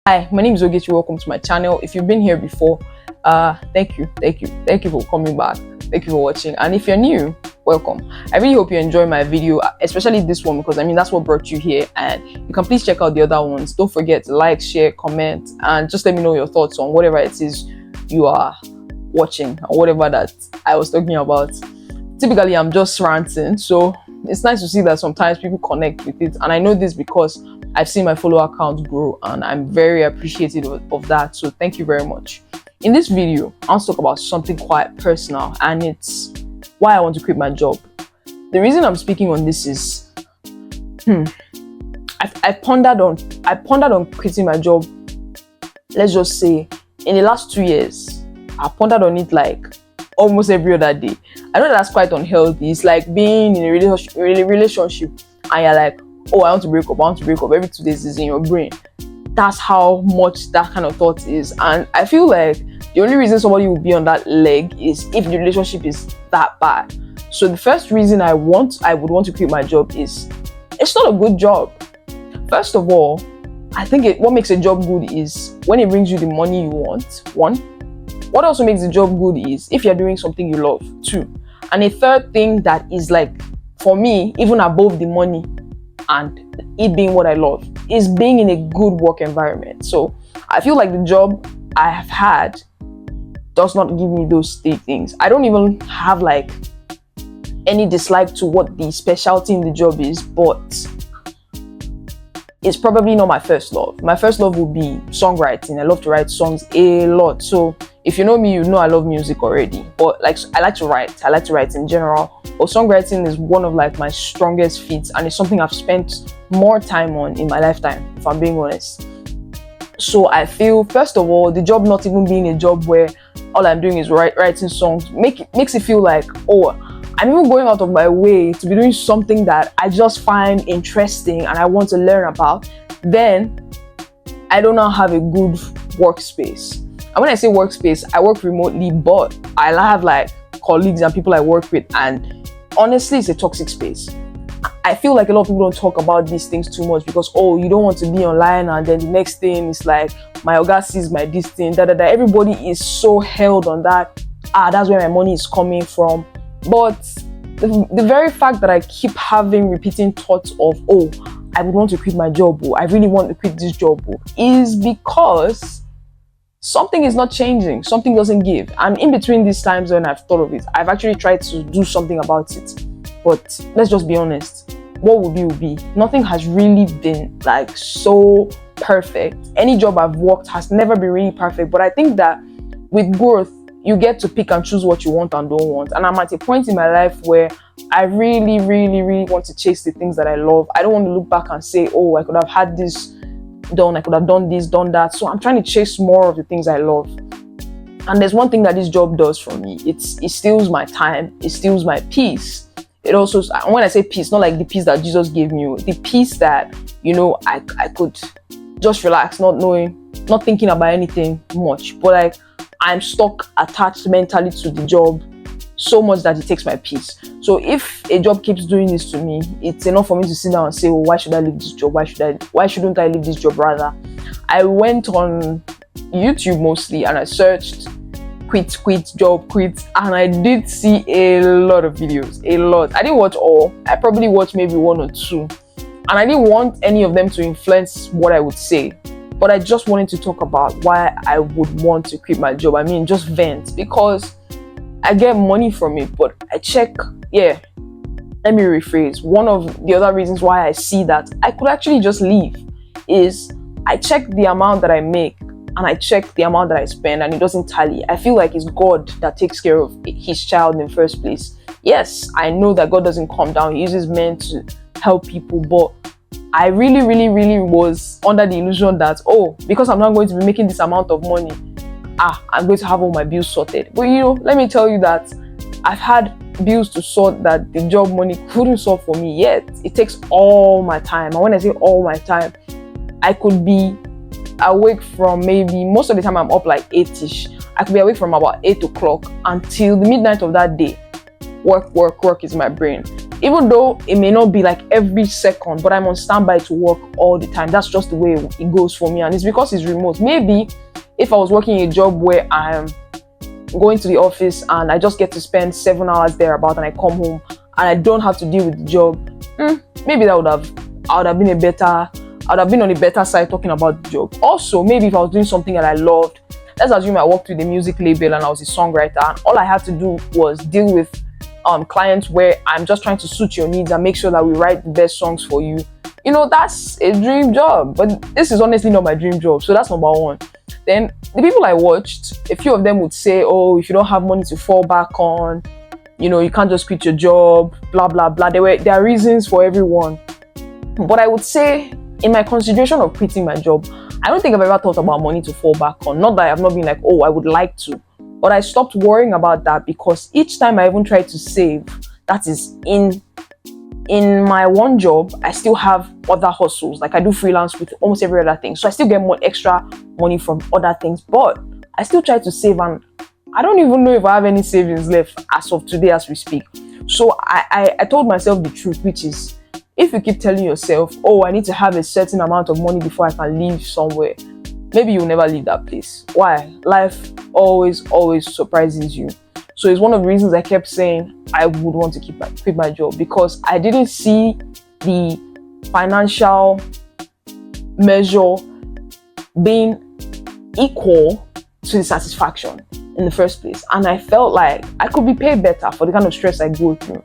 Hi, my name is Ogechi. Welcome to my channel. If you've been here before, thank you for coming back. Thank you for watching. And if you're new, welcome. I really hope you enjoy my video, especially this one, because I mean that's what brought you here. And you can please check out the other ones. Don't forget to like, share, comment, and just let me know your thoughts on whatever it is you are watching or whatever that I was talking about. Typically, I'm just ranting, so it's nice to see that sometimes people connect with it. And I know this because I've seen my follower count grow, and I'm very appreciative of that. So thank you very much. In this video, I want to talk about something quite personal, and it's why I want to quit my job. The reason I'm speaking on this is, I pondered on quitting my job. Let's just say in the last 2 years, I pondered on it like almost every other day. I know that's quite unhealthy. It's like being in a relationship and you're like, oh, I want to break up. Every 2 days is in your brain. That's how much that kind of thought is. And I feel like the only reason somebody will be on that leg is if the relationship is that bad. So the first reason I would want to quit my job is it's not a good job. First of all, I think what makes a job good is when it brings you the money you want, one. What also makes the job good is if you're doing something you love, two. And a third thing that is like, for me, even above the money and it being what I love, is being in a good work environment. So I feel like the job I have had does not give me those three things. I don't even have like any dislike to what the specialty in the job is, but it's probably not my first love. My first love would be songwriting. I love to write songs a lot. So if you know me, you know I love music already. But like I like to write. I like to write in general. But songwriting is one of like my strongest feats, and it's something I've spent more time on in my lifetime, if I'm being honest. So I feel, first of all, the job not even being a job where all I'm doing is writing songs makes it feel like, oh, I'm even going out of my way to be doing something that I just find interesting and I want to learn about. Then I do not have a good workspace. And when I say workspace, I work remotely, but I have like colleagues and people I work with, and honestly, it's a toxic space. I feel like a lot of people don't talk about these things too much because, oh, you don't want to be online, and then the next thing is like, my oga sees my this thing, Everybody is so held on that. That's where my money is coming from. But the very fact that I keep having repeating thoughts of, oh, I would want to quit my job, I really want to quit this job, is because something is not changing, something doesn't give. And in between these times when I've thought of it, I've actually tried to do something about it. But let's just be honest, what will be. Nothing has really been like so perfect. Any job I've worked has never been really perfect. But I think that with growth, you get to pick and choose what you want and don't want. And I'm at a point in my life where I really want to chase the things that I love. I don't want to look back and say, oh, I could have had this done, I could have done this, done that. So I'm trying to chase more of the things I love. And there's one thing that this job does for me. It steals my time, it steals my peace. It also, when I say peace, not like the peace that Jesus gave me, the peace that, I could just relax, not thinking about anything much. But like, I'm stuck, attached mentally to the job so much that it takes my peace. So if a job keeps doing this to me, it's enough for me to sit down and say, well, why should I leave this job? Why shouldn't I leave this job rather? I went on YouTube mostly and I searched quit, job quit, and I did see a lot of videos, a lot. I didn't watch all. I probably watched maybe one or two. And I didn't want any of them to influence what I would say. But I just wanted to talk about why I would want to quit my job. I mean, just vent, because I get money from it, but I check, let me rephrase. One of the other reasons why I see that I could actually just leave is I check the amount that I make and I check the amount that I spend, and it doesn't tally. I feel like it's God that takes care of his child in the first place. Yes, I know that God doesn't come down. He uses men to help people, but I really was under the illusion that, oh, because I'm not going to be making this amount of money, I'm going to have all my bills sorted. But let me tell you that I've had bills to sort that the job money couldn't sort for me yet. It takes all my time. And when I say all my time, I could be awake from maybe, most of the time I'm up like 8ish. I could be awake from about 8 o'clock until the midnight of that day. Work is my brain. Even though it may not be like every second, but I'm on standby to work all the time. That's just the way it goes for me, and it's because it's remote. Maybe if I was working a job where I'm going to the office and I just get to spend 7 hours there about, and I come home and I don't have to deal with the job, maybe I would have been on a better side talking about the job. Also, maybe if I was doing something that I loved, let's assume I worked with a music label and I was a songwriter, and all I had to do was deal with clients where I'm just trying to suit your needs and make sure that we write the best songs for you. That's a dream job, but this is honestly not my dream job. So that's number one. Then the people I watched, a few of them would say, oh, if you don't have money to fall back on, you can't just quit your job, blah, blah, blah. There are reasons for everyone. But I would say, in my consideration of quitting my job, I don't think I've ever thought about money to fall back on. Not that I've not been like, oh, I would like to. But I stopped worrying about that because each time I even try to save, that is in my one job, I still have other hustles. Like I do freelance with almost every other thing. So I still get more extra money from other things. But I still try to save, and I don't even know if I have any savings left as of today as we speak. So I told myself the truth, which is, if you keep telling yourself, oh, I need to have a certain amount of money before I can live somewhere, maybe you'll never leave that place. Why? Life always surprises you. So it's one of the reasons I kept saying I would want to quit my job, because I didn't see the financial measure being equal to the satisfaction in the first place. And I felt like I could be paid better for the kind of stress I go through.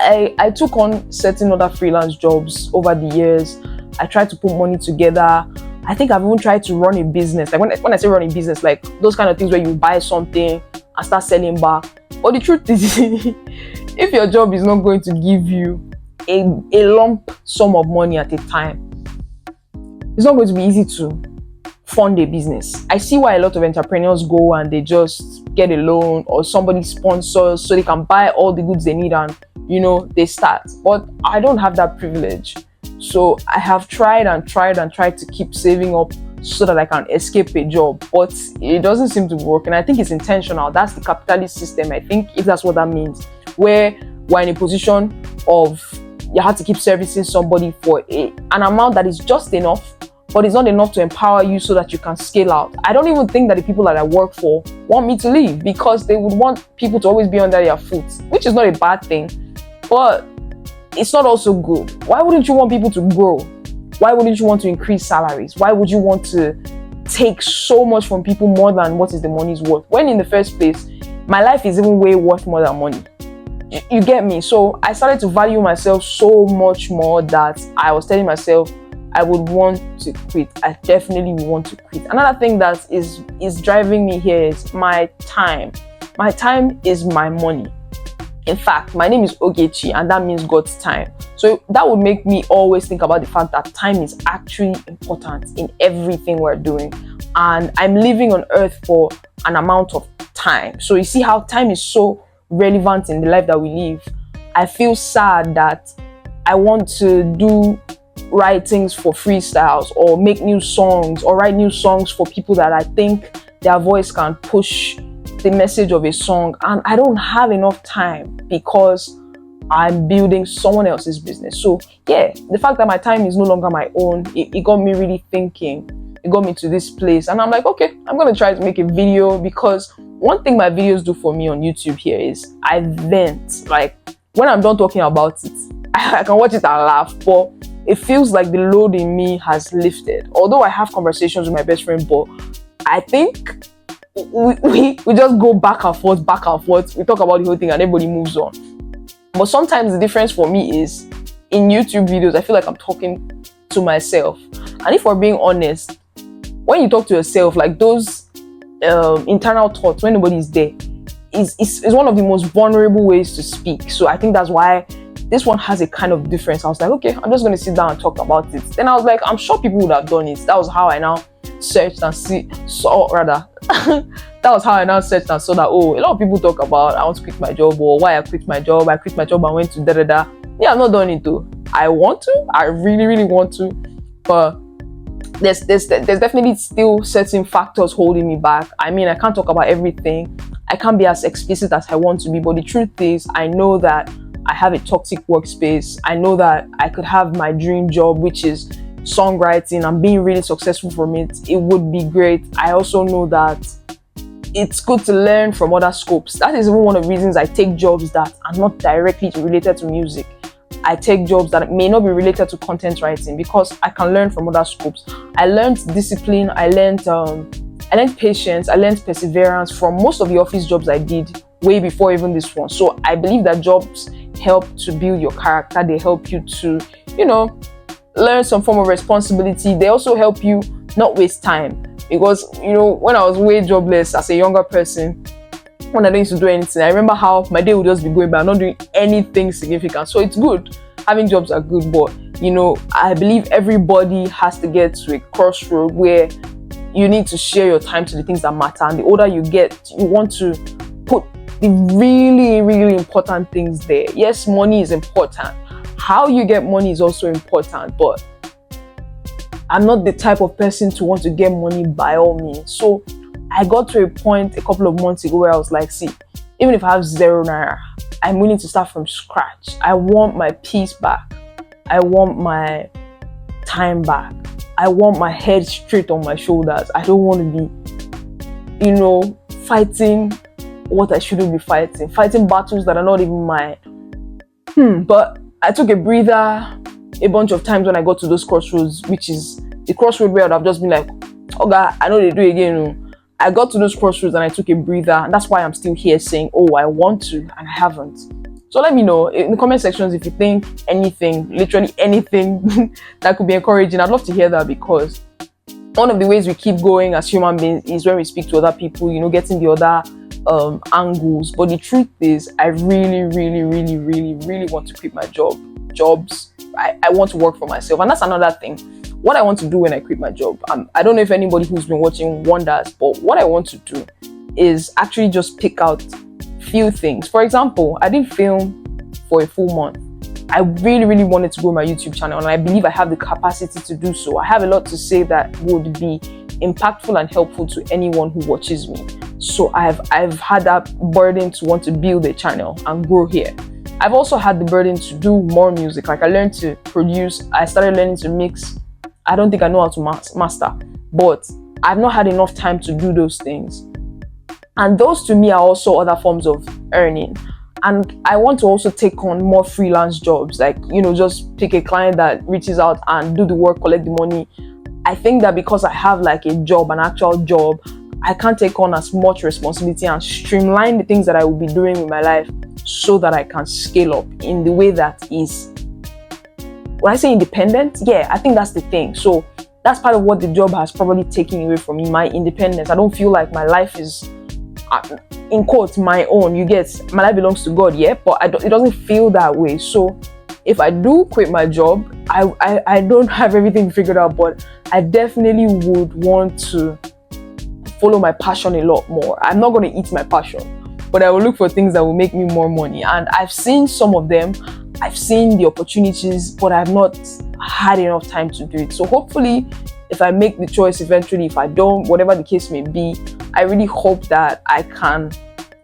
I took on certain other freelance jobs over the years. I tried to put money together. I think I've even tried to run a business. Like when I say run a business, like those kind of things where you buy something and start selling back. But the truth is, if your job is not going to give you a lump sum of money at a time, it's not going to be easy to fund a business. I see why a lot of entrepreneurs go and they just get a loan or somebody sponsors so they can buy all the goods they need and they start. But I don't have that privilege. So I have tried to keep saving up so that I can escape a job, but it doesn't seem to work. And I think it's intentional. That's the capitalist system, I think, if that's what that means, where we're in a position of you have to keep servicing somebody for an amount that is just enough, but it's not enough to empower you so that you can scale out. I don't even think that the people that I work for want me to leave, because they would want people to always be under their foot, which is not a bad thing, but it's not also good. Why wouldn't you want people to grow? Why wouldn't you want to increase salaries? Why would you want to take so much from people more than what is the money's worth? When in the first place, my life is even way worth more than money. You get me? So I started to value myself so much more that I was telling myself I would want to quit. I definitely would want to quit. Another thing that is driving me here is my time. My time is my money. In fact, my name is Ogechi, and that means God's time. So that would make me always think about the fact that time is actually important in everything we're doing. And I'm living on earth for an amount of time. So you see how time is so relevant in the life that we live. I feel sad that I want to write things for freestyles or make new songs or write new songs for people that I think their voice can push the message of a song, and I don't have enough time because I'm building someone else's business. So yeah, the fact that my time is no longer my own, it got me really thinking. It got me to this place, and I'm like, okay, I'm gonna try to make a video, because one thing my videos do for me on YouTube here is I vent. Like when I'm done talking about it, I can watch it and laugh, but it feels like the load in me has lifted. Although I have conversations with my best friend, but I think we just go back and forth. We talk about the whole thing and everybody moves on. But sometimes the difference for me is in YouTube videos, I feel like I'm talking to myself. And if we're being honest, when you talk to yourself, like those internal thoughts when nobody's there, is one of the most vulnerable ways to speak. So I think that's why this one has a kind of difference. I was like, okay, I'm just going to sit down and talk about it. Then I was like, I'm sure people would have done it. That was how I now searched and saw that, oh, a lot of people talk about I want to quit my job, or why I quit my job and went to da-da-da. Yeah, I've not done it though. I want to. I really, really want to. But there's definitely still certain factors holding me back. I mean, I can't talk about everything. I can't be as explicit as I want to be. But the truth is, I know that I have a toxic workspace. I know that I could have my dream job, which is songwriting, and being really successful from it. It would be great. I also know that it's good to learn from other scopes. That is even one of the reasons I take jobs that are not directly related to music. I take jobs that may not be related to content writing, because I can learn from other scopes. I learned discipline, I learned patience, I learned perseverance from most of the office jobs I did way before even this one. So I believe that jobs help to build your character. They help you to, learn some form of responsibility. They also help you not waste time. Because, when I was way jobless as a younger person, when I didn't used to do anything, I remember how my day would just be going by, not doing anything significant. So it's good. Having jobs are good, but, I believe everybody has to get to a crossroad where you need to share your time to the things that matter. And the older you get, you want to put the really, really important things there. Yes, money is important. How you get money is also important, but I'm not the type of person to want to get money by all means. So I got to a point a couple of months ago where I was like, see, even if I have 0 naira, I'm willing to start from scratch. I want my peace back. I want my time back. I want my head straight on my shoulders. I don't want to be, fighting what I shouldn't be fighting battles that are not even mine. But I took a breather a bunch of times when I got to those crossroads, which is the crossroad where I'd have just been like, oh God, I know they do again. I got to those crossroads and I took a breather, and that's why I'm still here saying, oh, I want to, and I haven't. So let me know in the comment sections if you think anything, literally anything that could be encouraging. I'd love to hear that, because one of the ways we keep going as human beings is when we speak to other people, getting the other angles. But the truth is, I really, really, really, really, really want to quit my jobs. I want to work for myself, and that's another thing. What I want to do when I quit my job, I don't know if anybody who's been watching wonders, but what I want to do is actually just pick out few things. For example, I didn't film for a full month. I really, really wanted to grow my YouTube channel, and I believe I have the capacity to do so. I have a lot to say that would be impactful and helpful to anyone who watches me. So I've had that burden to want to build a channel and grow here. I've also had the burden to do more music. Like, I learned to produce, I started learning to mix. I don't think I know how to master, but I've not had enough time to do those things. And those to me are also other forms of earning. And I want to also take on more freelance jobs, like, just pick a client that reaches out and do the work, collect the money. I think that because I have like a job, an actual job, I can't take on as much responsibility and streamline the things that I will be doing with my life so that I can scale up in the way that is, when I say independent, yeah, I think that's the thing. So that's part of what the job has probably taken away from me, my independence. I don't feel like my life is, in quotes, my own. You get, my life belongs to God, yeah, but it doesn't feel that way. So if I do quit my job, I don't have everything figured out, but I definitely would want to follow my passion a lot more. I'm not going to eat my passion, but I will look for things that will make me more money. And I've seen some of them. I've seen the opportunities, but I've not had enough time to do it. So hopefully, if I make the choice eventually, if I don't, whatever the case may be, I really hope that I can,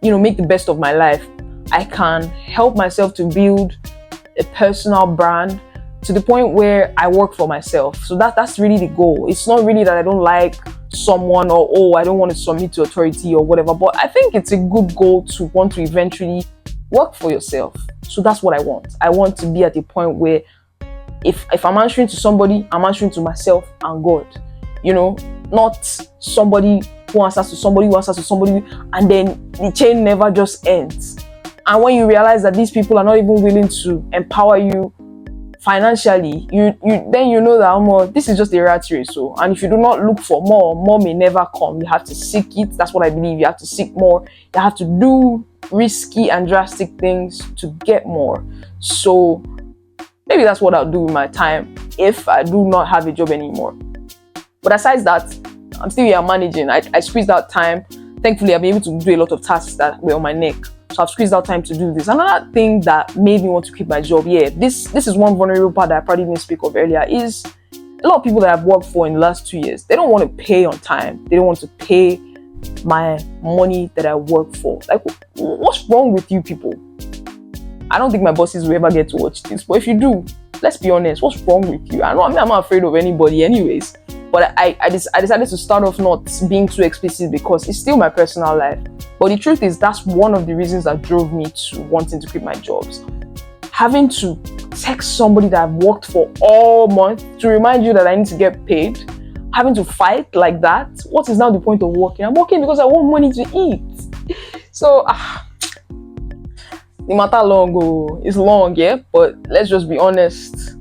make the best of my life. I can help myself to build a personal brand to the point where I work for myself. So that's really the goal. It's not really that I don't like someone, or I don't want to submit to authority or whatever, but I think it's a good goal to want to eventually work for yourself. So that's what I want. I want to be at a point where if I'm answering to somebody, I'm answering to myself and God. Not somebody who answers to somebody who answers to somebody, and then the chain never just ends. And when you realize that these people are not even willing to empower you financially, you know that this is just a rat race. So, and if you do not look for more may never come. You have to seek it. That's what I believe. You have to seek more. You have to do risky and drastic things to get more. So maybe that's what I'll do with my time if I do not have a job anymore. But aside that, I'm still here managing. I squeezed out time. Thankfully, I've been able to do a lot of tasks that were on my neck. So I've squeezed out time to do this. Another thing that made me want to quit my job, this is one vulnerable part that I probably didn't speak of earlier, is a lot of people that I've worked for in the last 2 years, they don't want to pay on time. They don't want to pay my money that I work for. Like, what's wrong with you people? I don't think my bosses will ever get to watch this, but if you do, let's be honest, what's wrong with you? I'm not afraid of anybody anyways, but I decided to start off not being too explicit because it's still my personal life. But the truth is, that's one of the reasons that drove me to wanting to quit my jobs. Having to text somebody that I've worked for all month to remind you that I need to get paid, having to fight like that. What is now the point of working? I'm working because I want money to eat. So, the matter long, it's long, yeah? But let's just be honest.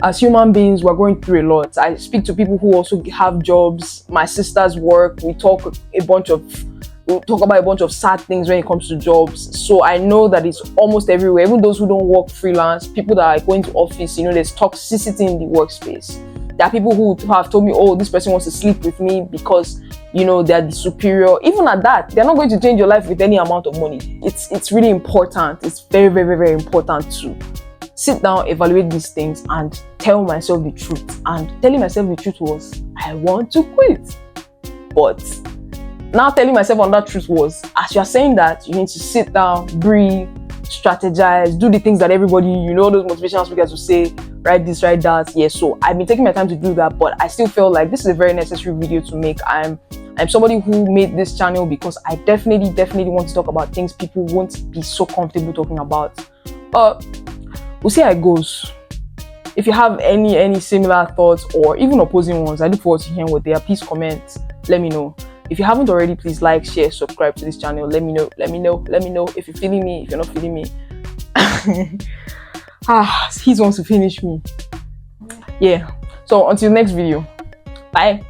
As human beings, we're going through a lot. I speak to people who also have jobs. My sisters work. We talk about a bunch of sad things when it comes to jobs. So I know that it's almost everywhere. Even those who don't work freelance, people that are going to office, there's toxicity in the workspace. There are people who have told me, oh, this person wants to sleep with me because, they're the superior. Even at that, they're not going to change your life with any amount of money. It's really important. It's very, very, very important to sit down, evaluate these things, and tell myself the truth. And telling myself the truth was, I want to quit. But now telling myself on that truth was, as you're saying that, you need to sit down, breathe, strategize, do the things that everybody, those motivational speakers will say, write this, write that. Yeah, so I've been taking my time to do that, but I still feel like this is a very necessary video to make. I'm somebody who made this channel because I definitely want to talk about things people won't be so comfortable talking about. But we'll see how it goes. If you have any similar thoughts or even opposing ones, I look forward to hearing what they are. Please comment, let me know. If you haven't already, please like, share, subscribe to this channel. Let me know if you're feeling me, if you're not feeling me. He wants to finish me. Yeah. So until next video. Bye.